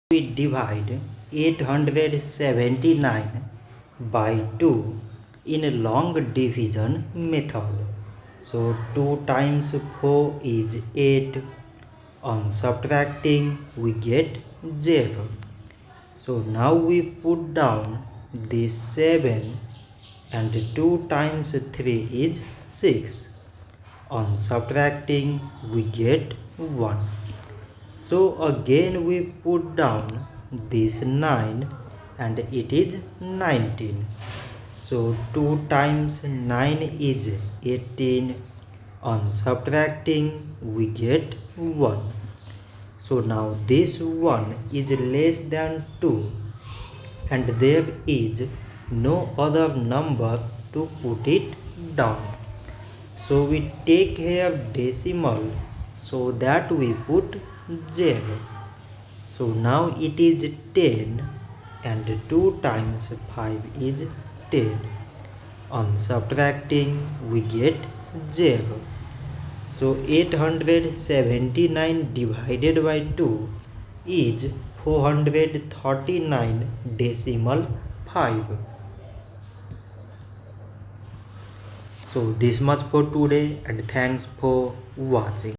We divide 879 by 2 in a long division method. So 2 times 4 is 8. On subtracting we get 0. So now we put down this 7 and 2 times 3 is 6. On subtracting we get 1. So again we put down this 9 and it is 19. So 2 times 9 is 18. On subtracting we get 1. So now this 1 is less than 2 and there is no other number to put it down. So we take here decimal so that we put 0. So now it is 10 and 2 times 5 is 10. On subtracting we get 0. So 879 divided by 2 is 439 decimal 5. So this much for today and thanks for watching.